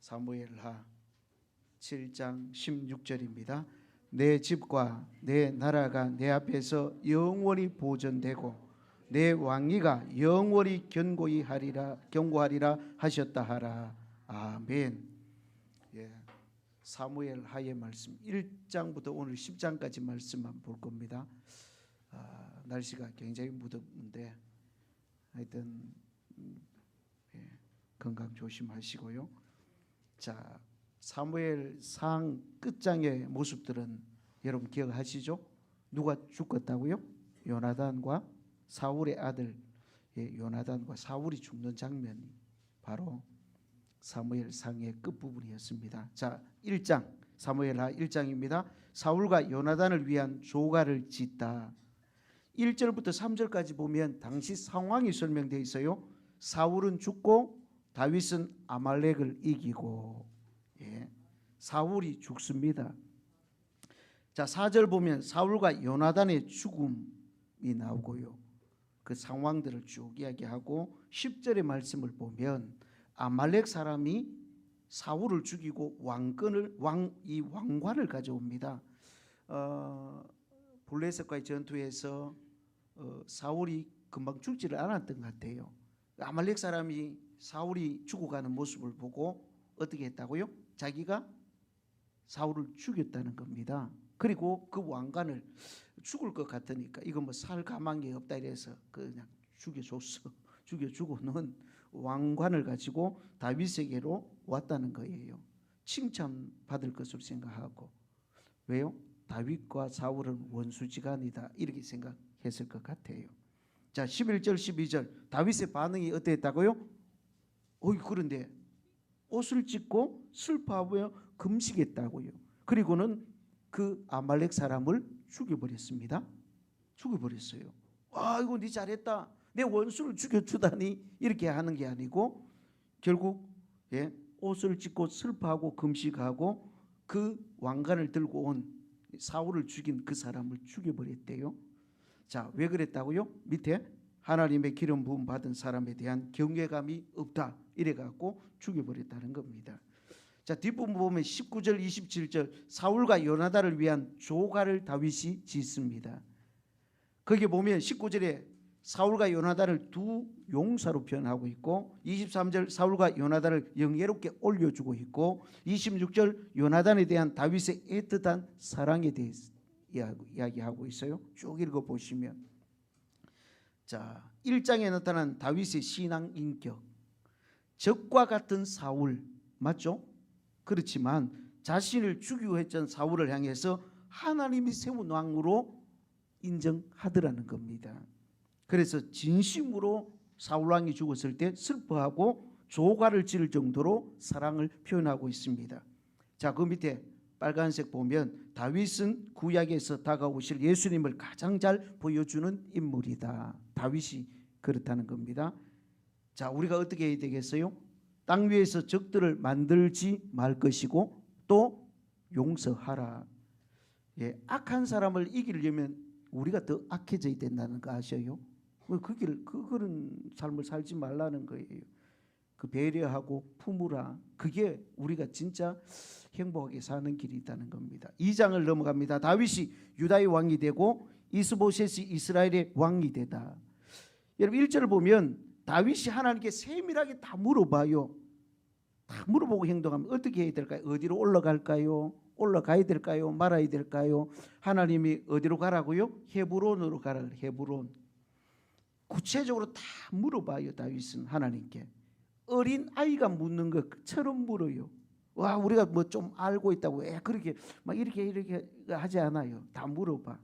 사무엘하 7장 16절입니다. 내 집과 내 나라가 내 앞에서 영원히 보존되고 내 왕위가 영원히 견고하리라 하셨다 하라. 아멘. 예, 사무엘하의 말씀 1장부터 오늘 10장까지 말씀만 볼 겁니다. 날씨가 굉장히 무덥는데 하여튼 건강 조심하시고요. 자, 사무엘상 끝장의 모습들은 여러분 기억하시죠? 누가 죽었다고요? 요나단과 사울의 아들 요나단과 사울이 죽는 장면이 바로 사무엘상의 끝부분이었습니다. 자, 1장 사무엘하 1장입니다. 사울과 요나단을 위한 조가를 짓다. 1절부터 3절까지 보면 당시 상황이 설명되어 있어요. 사울은 죽고 다윗은 아말렉을 이기고, 사울이 죽습니다. 자, 4절 보면 사울과 요나단의 죽음이 나오고요. 그 상황들을 쭉 이야기하고 10절의 말씀을 보면 아말렉 사람이 사울을 죽이고 왕관을 가져옵니다. 블레셋과의 전투에서 사울이 금방 죽지를 않았던 것 같아요. 아말렉 사람이 사울이 죽어가는 모습을 보고 어떻게 했다고요? 자기가 사울을 죽였다는 겁니다. 그리고 그 왕관을 죽을 것 같으니까 이거 뭐 살 가망이 없다 이래서 그냥 죽여주고는 왕관을 가지고 다윗에게로 왔다는 거예요. 칭찬받을 것으로 생각하고. 왜요? 다윗과 사울은 원수지간이다 이렇게 생각했을 것 같아요. 자, 11절 12절 다윗의 반응이 어땠다고요? 그런데 옷을 찢고 슬퍼하며 금식했다고요. 그리고는 그 아말렉 사람을 죽여버렸습니다. 죽여버렸어요. 이거 네 잘했다. 내 원수를 죽여주다니 이렇게 하는 게 아니고 결국 옷을 찢고 슬퍼하고 금식하고 그 왕관을 들고 온 사울을 죽인 그 사람을 죽여버렸대요. 자, 왜 그랬다고요? 밑에 하나님의 기름 부음 받은 사람에 대한 경외감이 없다 이래갖고 죽여버렸다는 겁니다. 자, 뒷부분 보면 19절 27절 사울과 요나단을 위한 조가를 다윗이 짓습니다. 거기 보면 19절에 사울과 요나단을 두 용사로 표현하고 있고 23절 사울과 요나단을 영예롭게 올려주고 있고 26절 요나단에 대한 다윗의 애틋한 사랑에 대해서 이야기하고 있어요. 쭉 읽어보시면 자, 1장에 나타난 다윗의 신앙 인격, 적과 같은 사울 맞죠? 그렇지만 자신을 죽이고 했던 사울을 향해서 하나님이 세운 왕으로 인정하더라는 겁니다. 그래서 진심으로 사울 왕이 죽었을 때 슬퍼하고 조가를 지을 정도로 사랑을 표현하고 있습니다. 자, 그 밑에 빨간색 보면 다윗은 구약에서 다가오실 예수님을 가장 잘 보여주는 인물이다. 다윗이 그렇다는 겁니다. 자, 우리가 어떻게 해야 되겠어요? 땅 위에서 적들을 만들지 말 것이고 또 용서하라. 악한 사람을 이기려면 우리가 더 악해져야 된다는 거 아셔요? 그런 삶을 살지 말라는 거예요. 그 배려하고 품으라. 그게 우리가 진짜 행복하게 사는 길이 있다는 겁니다. 2장을 넘어갑니다. 다윗이 유다의 왕이 되고 이스보셋이 이스라엘의 왕이 되다. 여러분 1절을 보면 다윗이 하나님께 세밀하게 다 물어봐요. 다 물어보고 행동하면 어떻게 해야 될까요? 어디로 올라갈까요? 올라가야 될까요? 말아야 될까요? 하나님이 어디로 가라고요? 헤브론으로 가라. 헤브론. 구체적으로 다 물어봐요. 다윗은 하나님께. 어린 아이가 묻는 것처럼 물어요. 우리가 뭐 좀 알고 있다고 그렇게 막 이렇게 하지 않아요. 다 물어봐.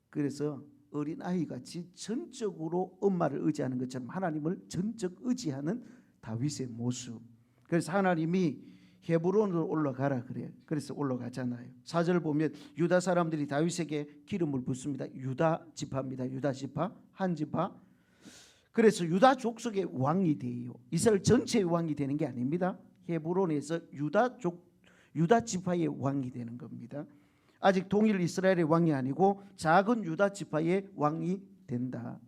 그래서 어린 아이 같이 전적으로 엄마를 의지하는 것처럼 하나님을 전적 의지하는 다윗의 모습. 그래서 하나님이 헤브론으로 올라가라 그래요. 그래서 올라가잖아요. 4절 보면 유다 사람들이 다윗에게 기름을 붓습니다. 유다 지파입니다. 유다 지파, 한 지파. 그래서 유다 족속의 왕이 돼요. 이스라엘 전체의 왕이 되는 게 아닙니다. 헤브론에서 유다 지파의 왕이 되는 겁니다. 아직 동일 이스라엘의 왕이 아니고 작은 유다 지파의 왕이 된다.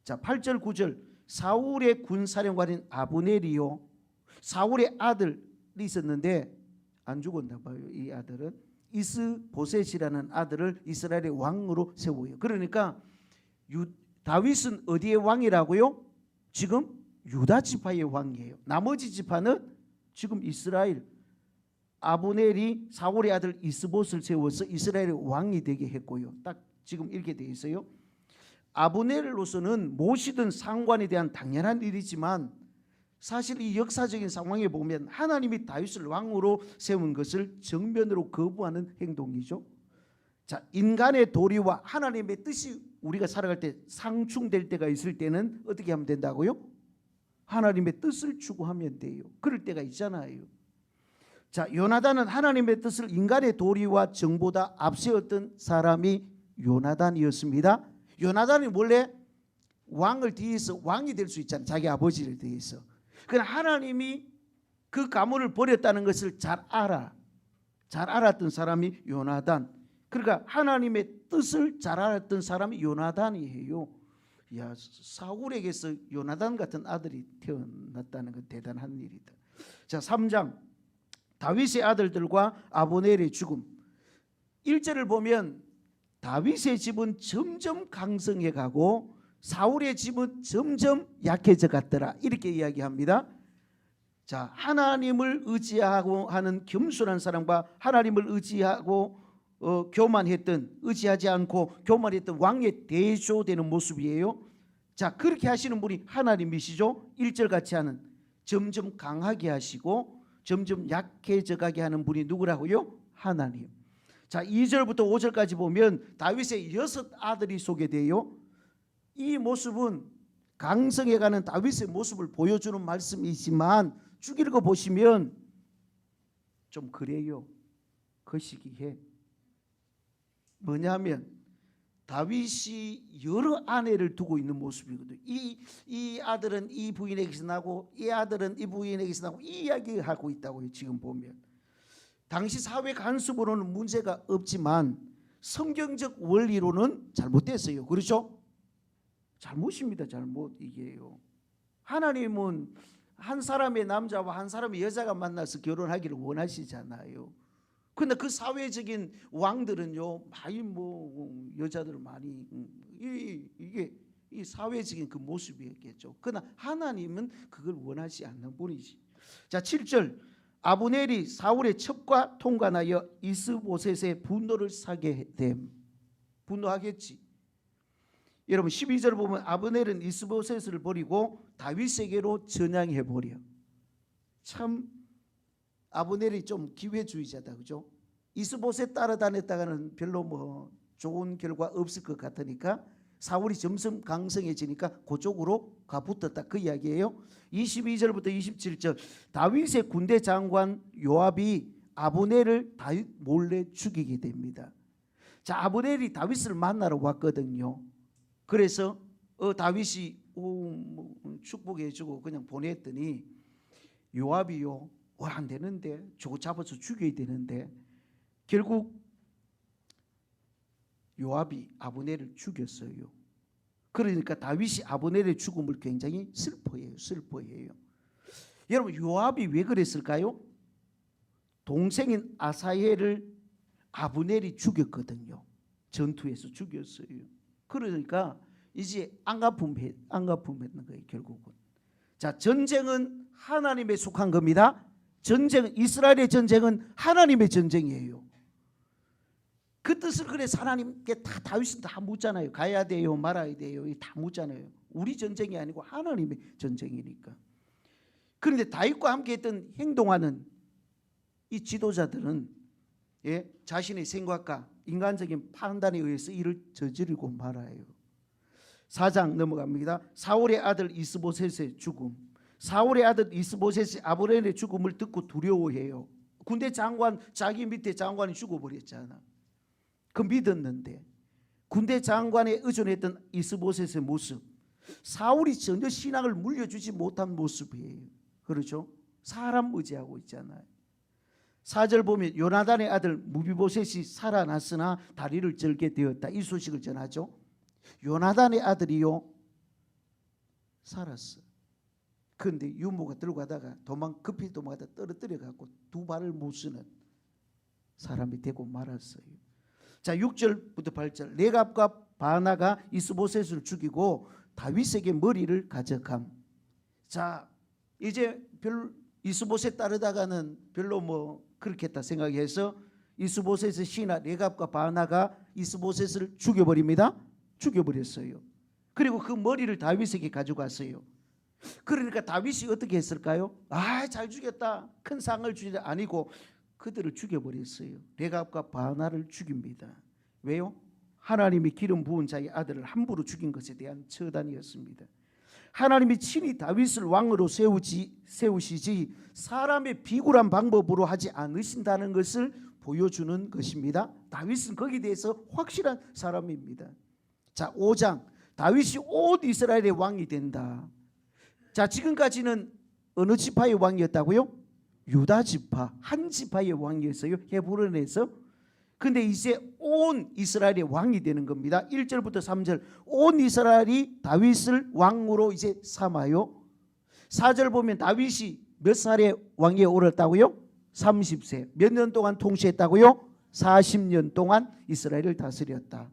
자, 8절 9절 사울의 군사령관인 아브넬이요 사울의 아들 있었는데 안 죽었나 봐요. 이 아들은 이스보셋이라는 아들을 이스라엘의 왕으로 세워요. 그러니까 다윗은 어디의 왕이라고요? 지금 유다 지파의 왕이에요. 나머지 지파는 지금 이스라엘, 아브넬이 사울의 아들 이스봇을 세워서 이스라엘의 왕이 되게 했고요. 딱 지금 이렇게 되어 있어요. 아브넬로서는 모시던 상관에 대한 당연한 일이지만 사실 이 역사적인 상황에 보면 하나님이 다윗을 왕으로 세운 것을 정면으로 거부하는 행동이죠. 자, 인간의 도리와 하나님의 뜻이 우리가 살아갈 때 상충될 때가 있을 때는 어떻게 하면 된다고요? 하나님의 뜻을 추구하면 돼요. 그럴 때가 있잖아요. 자, 요나단은 하나님의 뜻을 인간의 도리와 정보다 앞세웠던 사람이 요나단이었습니다. 요나단이 원래 왕을 뒤에서 왕이 될 수 있잖아요. 자기 아버지를 뒤에서. 그러나 하나님이 그 가문을 버렸다는 것을 잘 알았던 사람이 요나단. 그러니까 하나님의 뜻을 잘 알았던 사람이 요나단이에요. 야, 사울에게서 요나단 같은 아들이 태어났다는 건 대단한 일이다. 자, 3장 다윗의 아들들과 아브넬의 죽음. 1절을 보면 다윗의 집은 점점 강성해 가고 사울의 집은 점점 약해져 갔더라. 이렇게 이야기합니다. 자, 하나님을 의지하고 하는 겸손한 사람과 하나님을 의지하고 의지하지 않고 교만했던 왕의 대조되는 모습이에요. 자, 그렇게 하시는 분이 하나님이시죠. 1절 같이 하는 점점 강하게 하시고 점점 약해져 가게 하는 분이 누구라고요? 하나님. 자, 2절부터 5절까지 보면 다윗의 6 아들이 소개돼요. 이 모습은 강성해가는 다윗의 모습을 보여주는 말씀이지만 쭉 읽어보시면 좀 그래요. 거시기해. 뭐냐면 다윗이 여러 아내를 두고 있는 모습이거든요. 이 아들은 이 부인에게서 나고 이 아들은 이 부인에게서 나고 이 이야기하고 있다고요. 지금 보면 당시 사회 간섭으로는 문제가 없지만 성경적 원리로는 잘못됐어요. 그렇죠? 잘못입니다. 잘못 이게요. 하나님은 한 사람의 남자와 한 사람의 여자가 만나서 결혼하기를 원하시잖아요. 근데 그 사회적인 왕들은요, 많이 여자들 많이 이게 이 사회적인 그 모습이었겠죠. 그러나 하나님은 그걸 원하지 않는 분이지. 자, 7절 아브넬이 사울의 첩과 통관하여 이스보셋의 분노를 사게 됨. 분노하겠지. 여러분 12절 보면 아브넬은 이스보셋을 버리고 다윗에게로 전향해 버려. 참 아브넬이 좀 기회주의자다, 그죠? 이스보셋 따라다녔다가는 별로 좋은 결과 없을 것 같으니까 사울이 점점 강성해지니까 그쪽으로 가붙었다, 그 이야기예요. 22절부터 27절 다윗의 군대 장관 요압이 아브넬을 다윗 몰래 죽이게 됩니다. 자, 아브넬이 다윗을 만나러 왔거든요. 그래서 다윗이 축복해주고 그냥 보냈더니 요압이요, 안 되는데 저거 잡아서 죽여야 되는데 결국 요압이 아브넬을 죽였어요. 그러니까 다윗이 아브넬의 죽음을 굉장히 슬퍼해요. 여러분 요압이 왜 그랬을까요? 동생인 아사헬을 아브넬이 죽였거든요. 전투에서 죽였어요. 그러니까 이제 안갚음했는 거예요. 결국은. 자, 전쟁은 하나님에 속한 겁니다. 이스라엘의 전쟁은 하나님의 전쟁이에요. 그 뜻을 그래서 하나님께 다 다윗은 다 묻잖아요. 가야 돼요, 말아야 돼요, 다 묻잖아요. 우리 전쟁이 아니고 하나님의 전쟁이니까. 그런데 다윗과 함께했던 행동하는 이 지도자들은 자신의 생각과 인간적인 판단에 의해서 일을 저지르고 말아요. 4장 넘어갑니다. 사울의 아들 이스보셋의 죽음. 사울의 아들 이스보셋이 아브넬의 죽음을 듣고 두려워해요. 군대 장관, 자기 밑에 장관이 죽어버렸잖아. 그 믿었는데 군대 장관에 의존했던 이스보셋의 모습, 사울이 전혀 신앙을 물려주지 못한 모습이에요. 그렇죠? 사람 의지하고 있잖아요. 4절 보면 요나단의 아들 무비보셋이 살아났으나 다리를 절게 되었다. 이 소식을 전하죠. 요나단의 아들이요 살았어. 그런데 유모가 들고 가다가 급히 도망가다 떨어뜨려 갖고 두 발을 못 쓰는 사람이 되고 말았어요. 자, 6절부터 8절. 레갑과 바나가 이스보셋을 죽이고 다윗에게 머리를 가져감. 자, 이제 이스보셋 따르다가는 별로 뭐 그렇겠다 생각해서 이스보셋의 신하 레갑과 바나가 이스보셋을 죽여버립니다. 죽여버렸어요. 그리고 그 머리를 다윗에게 가져갔어요. 그러니까 다윗이 어떻게 했을까요? 잘 죽였다, 큰 상을 주지 아니고 그들을 죽여버렸어요. 레갑과 바나를 죽입니다. 왜요? 하나님이 기름 부은 자의 아들을 함부로 죽인 것에 대한 처단이었습니다. 하나님이 친히 다윗을 왕으로 세우시지 사람의 비굴한 방법으로 하지 않으신다는 것을 보여주는 것입니다. 다윗은 거기에 대해서 확실한 사람입니다. 자, 5장. 다윗이 온 이스라엘의 왕이 된다. 자, 지금까지는 어느 지파의 왕이었다고요? 유다 지파, 한 지파의 왕이었어요. 헤브론에서. 근데 이제 온 이스라엘의 왕이 되는 겁니다. 1절부터 3절. 온 이스라엘이 다윗을 왕으로 이제 삼아요. 4절 보면 다윗이 몇 살에 왕위에 오랐다고요? 30세. 몇 년 동안 통치했다고요? 40년 동안 이스라엘을 다스렸다.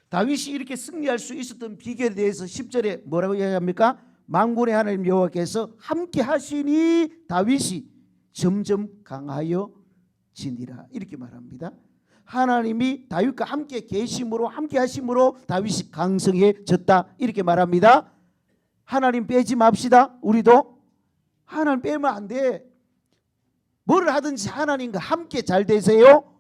다윗이 이렇게 승리할 수 있었던 비결에 대해서 10절에 뭐라고 이야기합니까? 만군의 하나님 여호와께서 함께 하시니 다윗이 점점 강하여 지니라. 이렇게 말합니다. 하나님이 다윗과 함께 계심으로, 함께 하심으로 다윗이 강성해졌다. 이렇게 말합니다. 하나님 빼지 맙시다. 우리도 하나님 빼면 안 돼. 뭘 하든지 하나님과 함께 잘 되세요.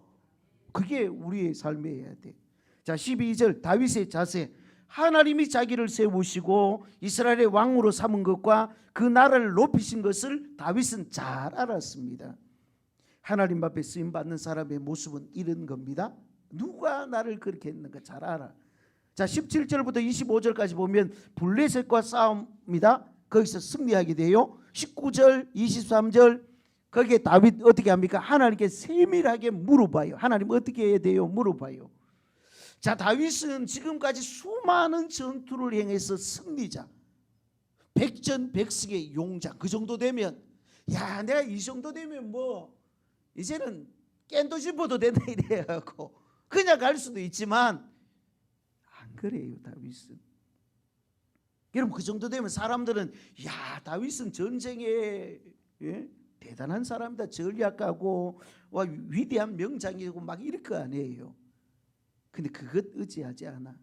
그게 우리의 삶이어야 돼. 자, 12절. 다윗의 자세. 하나님이 자기를 세우시고 이스라엘의 왕으로 삼은 것과 그 나라를 높이신 것을 다윗은 잘 알았습니다. 하나님 앞에 쓰임받는 사람의 모습은 이런 겁니다. 누가 나를 그렇게 했는가 잘 알아. 자, 17절부터 25절까지 보면 블레셋과 싸움이다. 거기서 승리하게 돼요. 19절 23절 거기에 다윗 어떻게 합니까? 하나님께 세밀하게 물어봐요. 하나님 어떻게 해야 돼요? 물어봐요. 자, 다윗은 지금까지 수많은 전투를 행해서 승리자, 백전백승의 용자. 그 정도 되면 야, 내가 이 정도 되면 뭐 이제는 깬도 집어도 된다 이래갖고 그냥 갈 수도 있지만 안 그래요. 다윗은. 여러분, 그 정도 되면 사람들은 야, 다윗은 전쟁에 대단한 사람이다, 전략가고 와, 위대한 명장이고 막 이럴 거 아니에요. 근데 그것 의지하지 않아.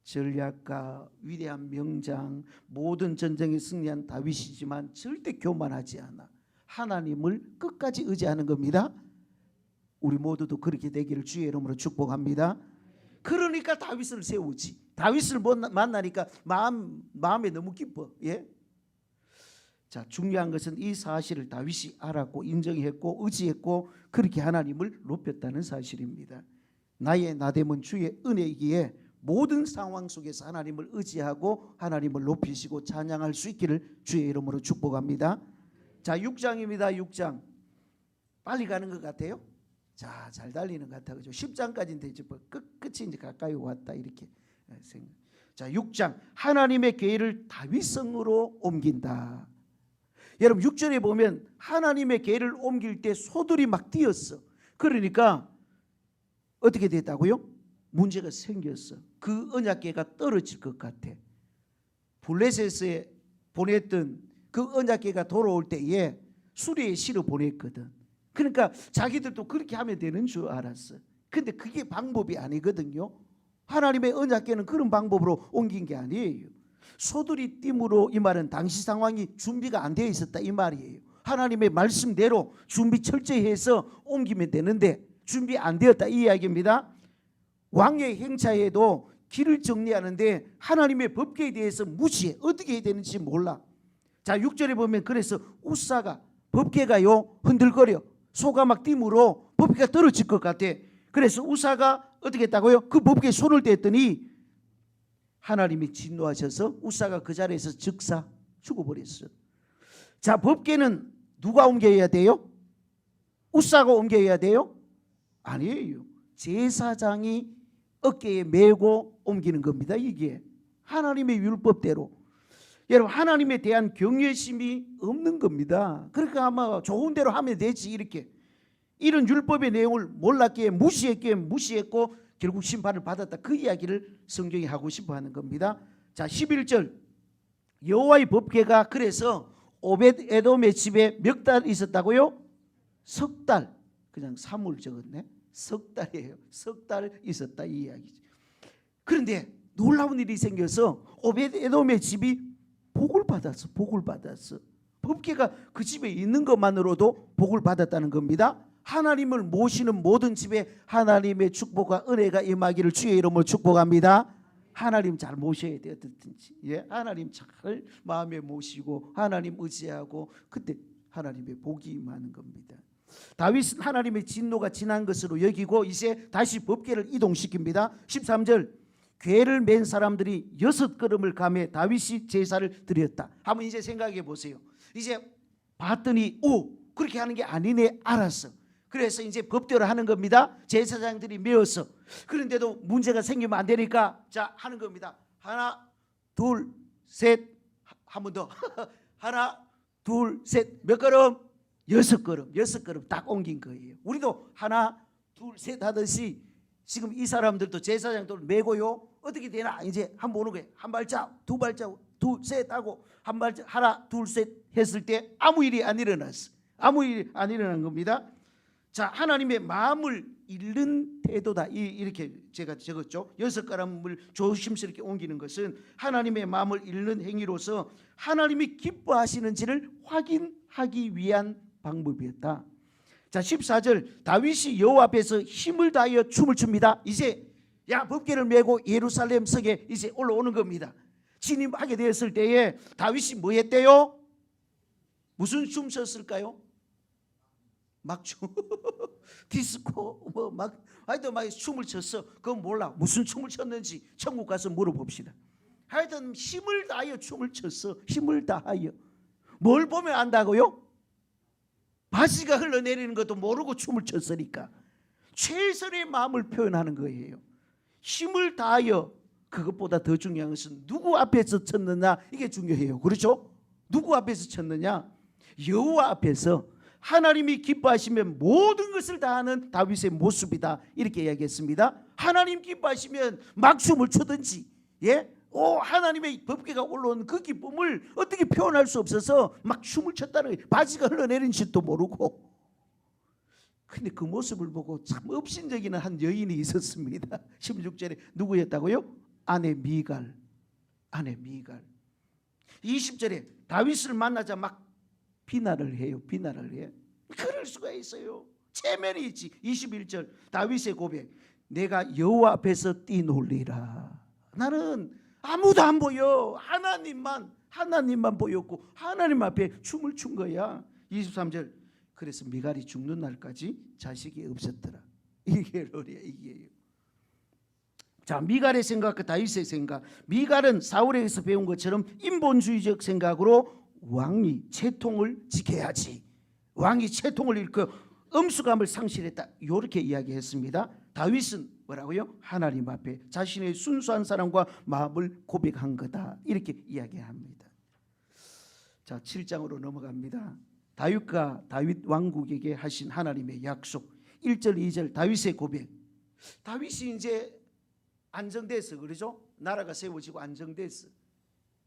전략가, 위대한 명장, 모든 전쟁에 승리한 다윗이지만 절대 교만하지 않아. 하나님을 끝까지 의지하는 겁니다. 우리 모두도 그렇게 되기를 주의 이름으로 축복합니다. 그러니까 다윗을 세우지. 다윗을 만나니까 마음에 너무 기뻐. 예? 자, 중요한 것은 이 사실을 다윗이 알았고 인정했고 의지했고 그렇게 하나님을 높였다는 사실입니다. 나의 나됨은 주의 은혜이기에 모든 상황 속에서 하나님을 의지하고 하나님을 높이시고 찬양할 수 있기를 주의 이름으로 축복합니다. 자, 6장입니다. 6장. 빨리 가는 것 같아요? 자, 잘 달리는 것 같아요. 10장까지는 이제 끝이 이제 가까이 왔다 이렇게 생각. 자, 6장. 하나님의 계획을 다윗성으로 옮긴다. 여러분, 6절에 보면 하나님의 계획을 옮길 때 소들이 막 뛰었어. 그러니까 어떻게 됐다고요? 문제가 생겼어. 그 언약궤가 떨어질 것 같아. 블레셋에 보냈던 그 언약궤가 돌아올 때에 수리에 실어 보냈거든. 그러니까 자기들도 그렇게 하면 되는 줄 알았어. 근데 그게 방법이 아니거든요. 하나님의 언약궤는 그런 방법으로 옮긴 게 아니에요. 소들이 띠므로 이 말은 당시 상황이 준비가 안 되어 있었다 이 말이에요. 하나님의 말씀대로 준비 철저히 해서 옮기면 되는데 준비 안 되었다 이 이야기입니다. 왕의 행차에도 길을 정리하는데 하나님의 법궤에 대해서 무시해. 어떻게 해야 되는지 몰라. 자, 6절에 보면 그래서 우사가 법궤가요 흔들거려. 소가 막 띠므로 법궤가 떨어질 것 같아. 그래서 우사가 어떻게 했다고요? 그 법궤에 손을 댔더니 하나님이 진노하셔서 우사가 그 자리에서 즉사 죽어버렸어. 자, 법궤는 누가 옮겨야 돼요? 우사가 옮겨야 돼요? 아니에요. 제사장이 어깨에 메고 옮기는 겁니다. 이게 하나님의 율법대로. 여러분 하나님에 대한 경외심이 없는 겁니다. 그러니까 아마 좋은 대로 하면 되지 이렇게 이런 율법의 내용을 몰랐기에 무시했고 결국 심판을 받았다. 그 이야기를 성경이 하고 싶어 하는 겁니다. 자 11절 여호와의 법궤가 그래서 오벳 에돔의 집에 몇 달 있었다고요? 석 달. 그냥 3을 적었네. 석 달이에요. 석 달 있었다 이 이야기죠. 그런데 놀라운 일이 생겨서 오벳 에돔의 집이 복을 받았어. 법궤가 그 집에 있는 것만으로도 복을 받았다는 겁니다. 하나님을 모시는 모든 집에 하나님의 축복과 은혜가 임하기를 주의 이름으로 축복합니다. 하나님 잘 모셔야 돼요. 어떻든지. 예? 하나님 잘 마음에 모시고 하나님 의지하고 그때 하나님의 복이 임하는 겁니다. 다윗은 하나님의 진노가 지난 것으로 여기고 이제 다시 법궤를 이동시킵니다. 13절 궤를 맨 사람들이 6걸음을 가매 다윗이 제사를 드렸다. 한번 이제 생각해 보세요. 이제 봤더니 그렇게 하는 게 아니네 알았어. 그래서 이제 법대로 하는 겁니다. 제사장들이 메어서. 그런데도 문제가 생기면 안 되니까 자 하는 겁니다. 하나 둘 셋 한 번 더 하나 둘 셋 몇 걸음? 6걸음 딱 옮긴 거예요. 우리도 하나 둘 셋 하듯이 지금 이 사람들도 제사장들 메고요. 어떻게 되나 이제 한번 오는 거예요. 한 발짝 두 발짝 둘 셋 하고 한 발짝 하나 둘 셋 했을 때 아무 일이 안 일어났어. 아무 일이 안 일어난 겁니다. 자 하나님의 마음을 잃는 태도다 이렇게 제가 적었죠. 6걸음을 조심스럽게 옮기는 것은 하나님의 마음을 잃는 행위로서 하나님이 기뻐하시는지를 확인하기 위한 방법이었다. 자 14절 다윗이 여호와 앞에서 힘을 다하여 춤을 춥니다. 이제 법궤를 메고 예루살렘 성에 이제 올라오는 겁니다. 진입하게 되었을 때에 다윗이 뭐 했대요? 무슨 춤 췄을까요? 막춤 디스코 하여튼 막 춤을 췄어. 그건 몰라. 무슨 춤을 췄는지 천국 가서 물어봅시다. 하여튼 힘을 다하여 춤을 췄어. 힘을 다하여. 뭘 보면 안다고요? 바지가 흘러내리는 것도 모르고 춤을 췄으니까 최선의 마음을 표현하는 거예요. 힘을 다하여. 그것보다 더 중요한 것은 누구 앞에서 쳤느냐 이게 중요해요. 그렇죠? 누구 앞에서 쳤느냐? 여호와 앞에서. 하나님이 기뻐하시면 모든 것을 다하는 다윗의 모습이다 이렇게 이야기했습니다. 하나님 기뻐하시면 막 춤을 추든지 하나님의 법궤가 올라온 그 기쁨을 어떻게 표현할 수 없어서 막 춤을 췄다는 거예요. 바지가 흘러내린지도 모르고. 근데 그 모습을 보고 참 업신여기는 한 여인이 있었습니다. 16절에 누구였다고요? 아내 미갈. 20절에 다윗을 만나자 막 비난을 해요. 그럴 수가 있어요. 체면이 있지. 21절 다윗의 고백. 내가 여호와 앞에서 뛰놀리라. 나는 아무도 안 보여. 하나님만 보였고 하나님 앞에 춤을 춘 거야. 23절 그래서 미갈이 죽는 날까지 자식이 없었더라. 이게 롤이야. 이게요. 자 미갈의 생각과 다윗의 생각. 미갈은 사울에게서 배운 것처럼 인본주의적 생각으로 왕이 채통을 지켜야지. 왕이 채통을 잃고 엄수감을 상실했다. 이렇게 이야기했습니다. 다윗은 뭐라고요? 하나님 앞에 자신의 순수한 사랑과 마음을 고백한 거다. 이렇게 이야기합니다. 자 7장으로 넘어갑니다. 다윗과 다윗 왕국에게 하신 하나님의 약속. 1절 2절 다윗의 고백. 다윗이 이제 안정됐어. 그러죠? 나라가 세워지고 안정됐어.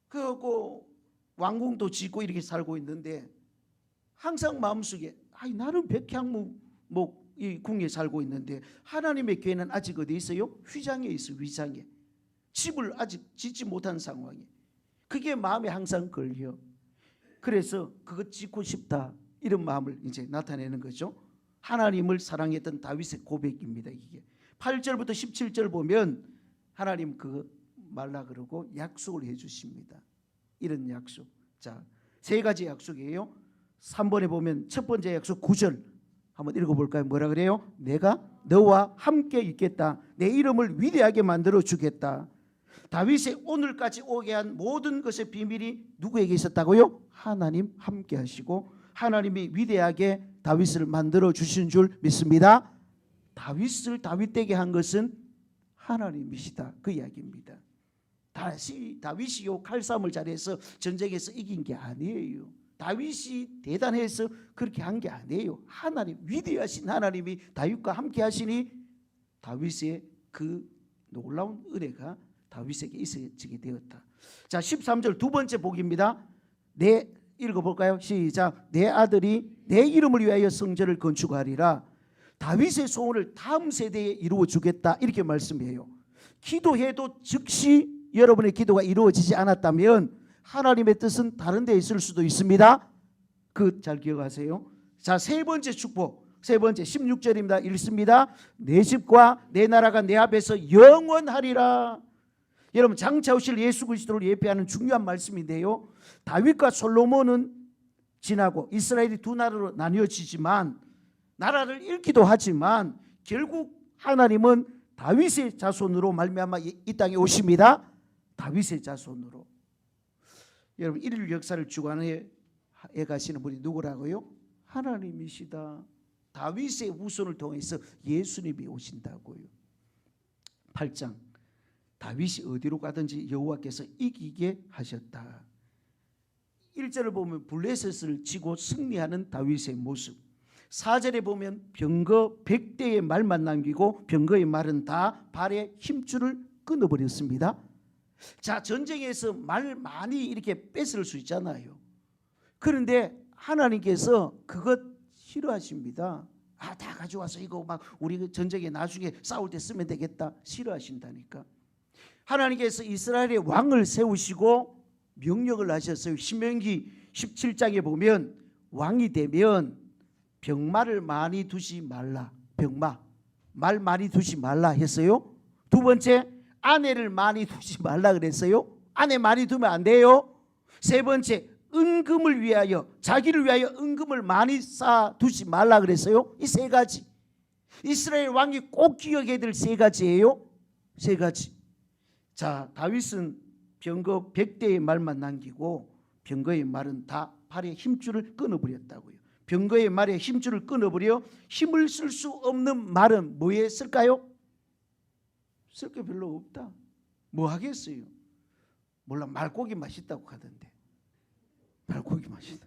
그리고 왕궁도 짓고 이렇게 살고 있는데 항상 마음속에 나는 백향목 이 궁에 살고 있는데 하나님의 궤는 아직 어디 있어요? 휘장에 있어. 휘장에. 집을 아직 짓지 못한 상황에. 그게 마음에 항상 걸려. 그래서 그거 짓고 싶다 이런 마음을 이제 나타내는 거죠. 하나님을 사랑했던 다윗의 고백입니다. 이게 8절부터 17절 보면 하나님 그거 말라 그러고 약속을 해주십니다. 이런 약속. 자, 세 가지 약속이에요. 3번에 보면 첫 번째 약속 9절 한번 읽어볼까요? 뭐라 그래요? 내가 너와 함께 있겠다. 내 이름을 위대하게 만들어 주겠다. 다윗의 오늘까지 오게 한 모든 것의 비밀이 누구에게 있었다고요? 하나님 함께 하시고 하나님이 위대하게 다윗을 만들어 주신 줄 믿습니다. 다윗을 다윗되게 한 것은 하나님이시다. 그 이야기입니다. 다윗이요 칼싸움을 잘해서 전쟁에서 이긴 게 아니에요. 다윗이 대단해서 그렇게 한 게 아니에요. 하나님, 위대하신 하나님이 다윗과 함께 하시니 다윗의 그 놀라운 은혜가 다윗에게 있어지게 되었다. 자, 13절 두 번째 복입니다. 읽어볼까요? 시작. 내 아들이 내 이름을 위하여 성전을 건축하리라. 다윗의 소원을 다음 세대에 이루어 주겠다, 이렇게 말씀해요. 기도해도 즉시 여러분의 기도가 이루어지지 않았다면 하나님의 뜻은 다른 데 있을 수도 있습니다. 그 잘 기억하세요. 자, 세 번째 축복, 세 번째 16절입니다. 읽습니다. 내 집과 내 나라가 내 앞에서 영원하리라. 여러분, 장차 오실 예수 그리스도를 예표하는 중요한 말씀인데요. 다윗과 솔로몬은 지나고 이스라엘이 두 나라로 나뉘어지지만, 나라를 잃기도 하지만 결국 하나님은 다윗의 자손으로 말미암아 이 땅에 오십니다. 다윗의 자손으로. 여러분, 인류 역사를 주관해 가시는 분이 누구라고요? 하나님이시다. 다윗의 후손을 통해서 예수님이 오신다고요. 8장, 다윗이 어디로 가든지 여호와께서 이기게 하셨다. 1절을 보면 블레셋을 치고 승리하는 다윗의 모습, 4절에 보면 병거 100대의 말만 남기고 병거의 말은 다 발에 힘줄을 끊어버렸습니다. 자, 전쟁에서 말 많이 이렇게 뺏을 수 있잖아요. 그런데 하나님께서 그것 싫어하십니다. 다 가져와서 이거 막 우리 전쟁에 나중에 싸울 때 쓰면 되겠다, 싫어하신다니까. 하나님께서 이스라엘의 왕을 세우시고 명령을 하셨어요. 신명기 17장에 보면 왕이 되면 병마를 많이 두지 말라. 병마, 말 많이 두지 말라 했어요. 두 번째, 아내를 많이 두지 말라 그랬어요. 아내 많이 두면 안 돼요. 세 번째, 은금을 위하여, 자기를 위하여 은금을 많이 쌓아 두지 말라 그랬어요. 이 세 가지, 이스라엘 왕이 꼭 기억해야 될 세 가지예요. 세 가지. 자, 다윗은 병거 100대의 말만 남기고 병거의 말은 다 팔에 힘줄을 끊어버렸다고요. 병거의 말에 힘줄을 끊어버려 힘을 쓸 수 없는 말은 뭐에 쓸까요? 쓸 게 별로 없다. 뭐 하겠어요? 몰라, 말고기 맛있다고 하던데. 말고기 맛있다.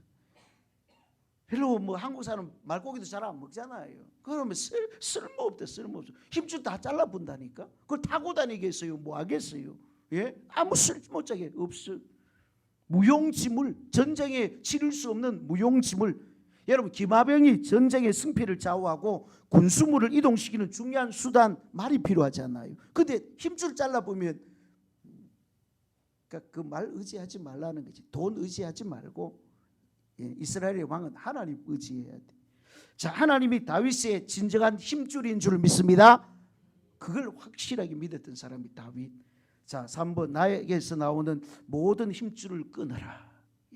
별로 뭐 한국 사람 말고기도 잘 안 먹잖아요. 그러면 쓸모없다, 쓸모없어. 힘줄 다 잘라본다니까. 그걸 타고 다니겠어요? 뭐 하겠어요? 예? 아무 쓸모짝이 없어. 무용지물, 전쟁에 치를 수 없는 무용지물. 여러분, 기마병이 전쟁의 승패를 좌우하고 군수물을 이동시키는 중요한 수단, 말이 필요하잖아요. 근데 힘줄 잘라보면, 그러니까 그 말 의지하지 말라는 거지. 돈 의지하지 말고, 예, 이스라엘의 왕은 하나님 의지해야 돼. 자, 하나님이 다윗의 진정한 힘줄인 줄 믿습니다. 그걸 확실하게 믿었던 사람이 다윗. 자, 3번, 나에게서 나오는 모든 힘줄을 끊어라.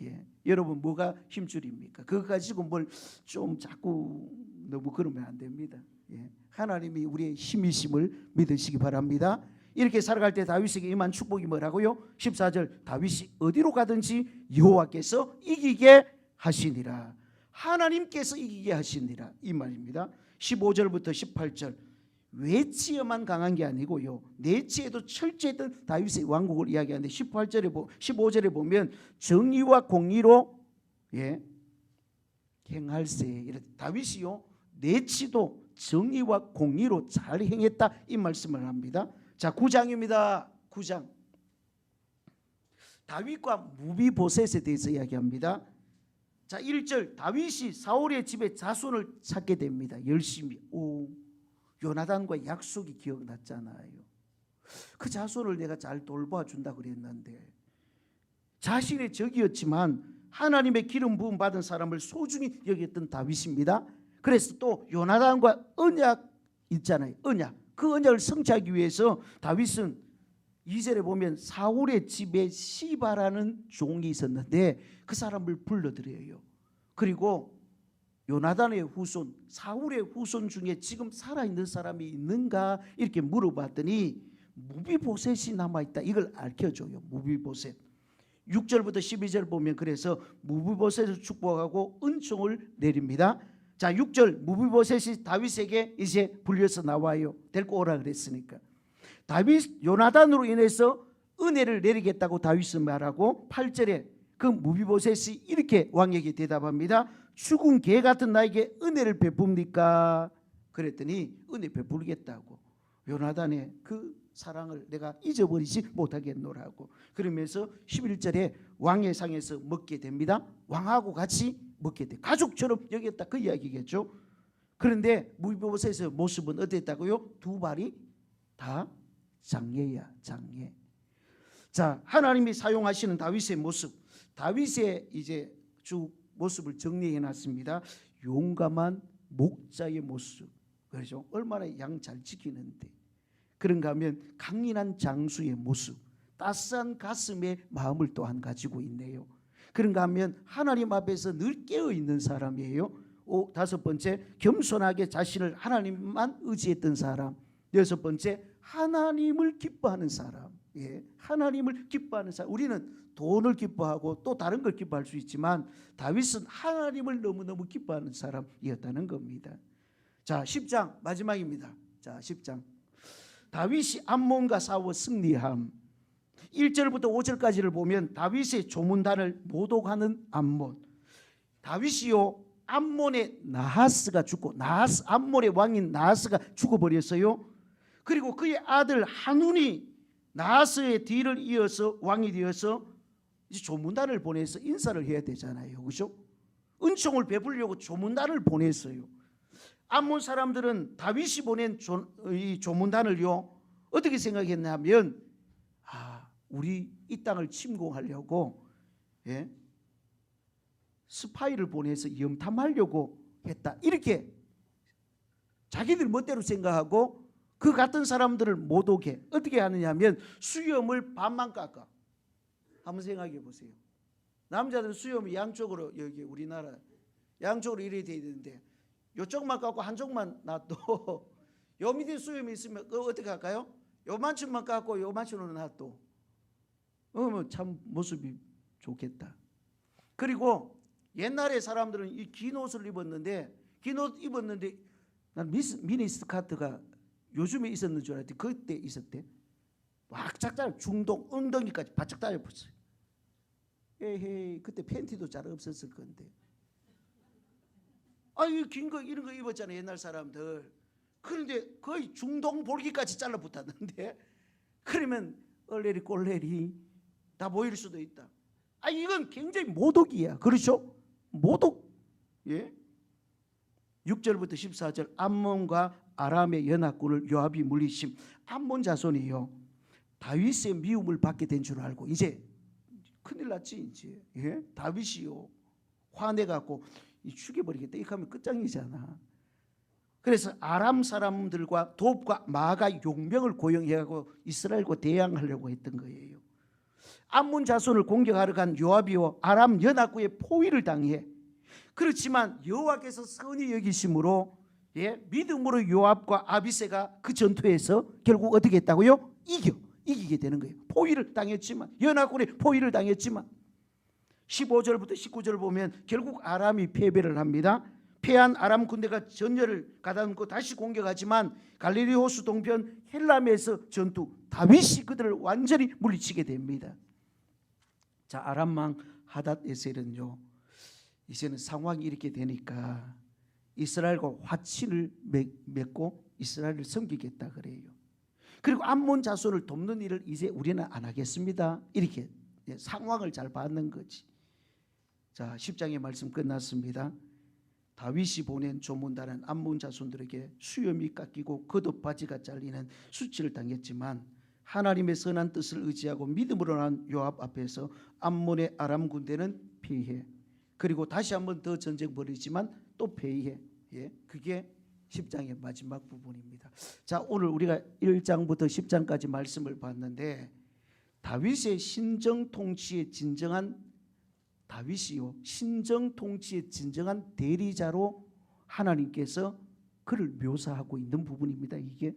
예, 여러분, 뭐가 힘줄입니까? 그거 가지고 뭘 좀 자꾸 너무 그러면 안 됩니다. 예, 하나님이 우리의 힘이심을 믿으시기 바랍니다. 이렇게 살아갈 때 다윗에게 임한 축복이 뭐라고요? 14절, 다윗이 어디로 가든지 여호와께서 이기게 하시니라. 하나님께서 이기게 하시니라, 이 말입니다. 15절부터 18절, 외치에만 강한 게 아니고요, 내치에도 철저했던 다윗의 왕국을 이야기하는데 15절에 보면 정의와 공의로, 예, 행할세. 다윗이요, 내치도 정의와 공의로 잘 행했다, 이 말씀을 합니다. 자, 9장입니다. 9장, 다윗과 무비보셋에 대해서 이야기합니다. 자, 1절, 다윗이 사울의 집에 자손을 찾게 됩니다. 열심히. 요나단과 약속이 기억났잖아요. 그 자손을 내가 잘 돌봐준다 그랬는데, 자신의 적이었지만 하나님의 기름 부음 받은 사람을 소중히 여겼던 다윗입니다. 그래서 또 요나단과 언약 있잖아요. 언약. 그 언약을 성취하기 위해서 다윗은 2절에 보면 사울의 집에 시바라는 종이 있었는데 그 사람을 불러들여요. 그리고 요나단의 후손, 사울의 후손 중에 지금 살아있는 사람이 있는가 이렇게 물어봤더니 무비보셋이 남아있다, 이걸 알려줘요. 무비보셋. 6절부터 12절 보면 그래서 무비보셋을 축복하고 은총을 내립니다. 자, 6절, 무비보셋이 다윗에게 이제 불려서 나와요. 데리고 오라 그랬으니까. 다윗 요나단으로 인해서 은혜를 내리겠다고 다윗은 말하고 8절에 그 무비보셋이 이렇게 왕에게 대답합니다. 죽은 개 같은 나에게 은혜를 베풉니까? 그랬더니 은혜 베풀겠다고. 요나단의 그 사랑을 내가 잊어버리지 못하겠노라고. 그러면서 11절에 왕의 상에서 먹게 됩니다. 왕하고 같이 먹게 돼. 가족처럼 여겼다 그 이야기겠죠. 그런데 무비보셋의 모습은 어땠다고요? 두 발이 다 장애야, 장애. 자, 하나님이 사용하시는 다윗의 모습, 다윗의 이제 쭉 모습을 정리해 놨습니다. 용감한 목자의 모습. 그렇죠? 얼마나 양 잘 지키는데. 그런가 하면 강인한 장수의 모습, 따스한 가슴의 마음을 또한 가지고 있네요. 그런가 하면 하나님 앞에서 늘 깨어 있는 사람이에요. 다섯 번째, 겸손하게 자신을 하나님만 의지했던 사람. 여섯 번째, 하나님을 기뻐하는 사람. 예, 하나님을 기뻐하는 사람. 우리는 돈을 기뻐하고 또 다른 걸 기뻐할 수 있지만 다윗은 하나님을 너무너무 기뻐하는 사람이었다는 겁니다. 자, 10장 마지막입니다. 자, 10장. 다윗이 암몬과 싸워 승리함. 1절부터 5절까지를 보면 다윗의 조문단을 모독하는 암몬. 다윗이요, 암몬의 나하스가 죽고, 암몬의 왕인 나하스가 죽어버렸어요. 그리고 그의 아들 한운이 나하스의 뒤를 이어서 왕이 되어서 이제 조문단을 보내서 인사를 해야 되잖아요. 그렇죠? 은총을 베풀려고 조문단을 보냈어요. 암몬 사람들은 다윗이 보낸 이 조문단을요 어떻게 생각했냐면, 우리 이 땅을 침공하려고 스파이를 보내서 염탐하려고 했다, 이렇게 자기들 멋대로 생각하고 그 같은 사람들을 모독해. 어떻게 하느냐면 수염을 반만 깎아. 한번 생각해 보세요. 남자들은 수염이 양쪽으로, 여기 우리나라 양쪽으로 이렇게 돼 있는데 요쪽만 깎고 한쪽만 놔둬. 요 밑에 수염이 있으면 어떻게 할까요? 요만큼만 깎고 요만큼으로 놔둬. 참 모습이 좋겠다. 그리고 옛날에 사람들은 이 긴 옷을 입었는데, 긴 옷 입었는데 난 미니 스커트가 요즘에 있었는 줄 알았더니 그때 있었대. 바짝 잘 중동 엉덩이까지 바짝 달려붙어요. 에헤이, 그때 팬티도 잘 없었을 건데. 이 긴 거 이런 거 입었잖아요, 옛날 사람들. 그런데 거의 중동 볼기까지 잘라붙었는데, 그러면 얼레리 꼴레리 다 보일 수도 있다. 이건 굉장히 모독이야. 그렇죠? 모독. 예. 6절부터 14절. 암몬과 아람의 연합군을 요압이 물리심. 암몬 자손이요, 다윗의 미움을 받게 된 줄 알고 이제 큰일 났지 이제. 예? 다윗이요 화내갖고 죽여버리겠다 이렇게 하면 끝장이잖아. 그래서 아람 사람들과 돕과 마가 용병을 고용해가지고 이스라엘과 대항하려고 했던 거예요. 암몬 자손을 공격하러 간 요압이요 아람 연합군의 포위를 당해. 그렇지만 여호와께서 선히 여기심으로 믿음으로 요압과 아비새가 그 전투에서 결국 어떻게 했다고요? 이기게 되는 거예요. 포위를 당했지만, 연합군의 포위를 당했지만 15절부터 19절 보면 결국 아람이 패배를 합니다. 패한 아람 군대가 전열을 가다듬고 다시 공격하지만 갈릴리 호수 동편 헬람에서 전투, 다윗이 그들을 완전히 물리치게 됩니다. 자, 아람왕 하닷에셀은요 이제는 상황이 이렇게 되니까 이스라엘과 화친을 맺고 이스라엘을 섬기겠다 그래요. 그리고 암몬 자손을 돕는 일을 이제 우리는 안 하겠습니다, 이렇게 상황을 잘 받는 거지. 자, 10장의 말씀 끝났습니다. 다윗이 보낸 조문단은 암몬 자손들에게 수염이 깎이고 겉옷바지가 잘리는 수치를 당했지만 하나님의 선한 뜻을 의지하고 믿음으로 난 요압 앞에서 암몬의 아람 군대는 피해. 그리고 다시 한번 더 전쟁 벌이지만 또 패해. 그게 10장의 마지막 부분입니다. 자, 오늘 우리가 1장부터 10장까지 말씀을 봤는데, 다윗의 신정 통치의 진정한 다윗이요 신정 통치의 진정한 대리자로 하나님께서 그를 묘사하고 있는 부분입니다. 이게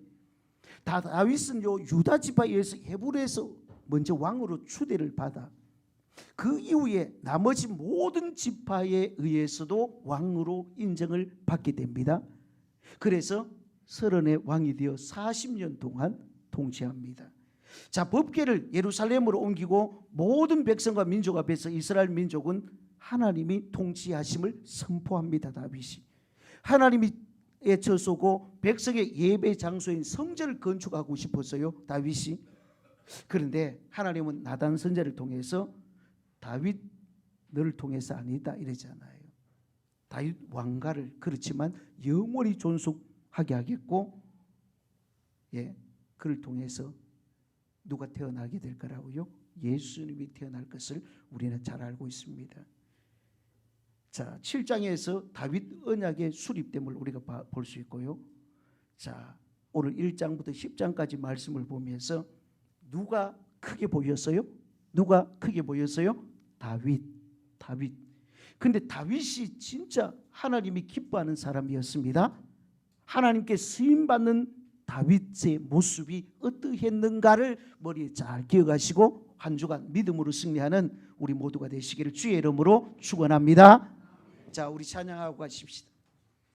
다윗은요 유다 지파에 의해서 헤브론에서 먼저 왕으로 추대를 받아 그 이후에 나머지 모든 지파에 의해서도 왕으로 인정을 받게 됩니다. 그래서 서른의 왕이 되어 40년 동안 통치합니다. 자, 법궤를 예루살렘으로 옮기고 모든 백성과 민족 앞에서 이스라엘 민족은 하나님이 통치하심을 선포합니다. 다윗이 하나님이 저소고 백성의 예배 장소인 성전을 건축하고 싶었어요. 다윗이. 그런데 하나님은 나단 선지자를 통해서 다윗 너를 통해서 아니다 이러잖아요. 다윗 왕가를 그렇지만 영원히 존속하게 하겠고, 그를 통해서 누가 태어나게 될 거라고요? 예수님이 태어날 것을 우리는 잘 알고 있습니다. 자, 7장에서 다윗 언약의 수립됨을 우리가 볼 수 있고요. 자, 오늘 1장부터 10장까지 말씀을 보면서 누가 크게 보였어요? 누가 크게 보였어요? 다윗. 근데 다윗이 진짜 하나님이 기뻐하는 사람이었습니다. 하나님께 쓰임받는 다윗의 모습이 어떠했는가를 머리에 잘 기억하시고 한 주간 믿음으로 승리하는 우리 모두가 되시기를 주의 이름으로 축원합니다. 자, 우리 찬양하고 가십시다.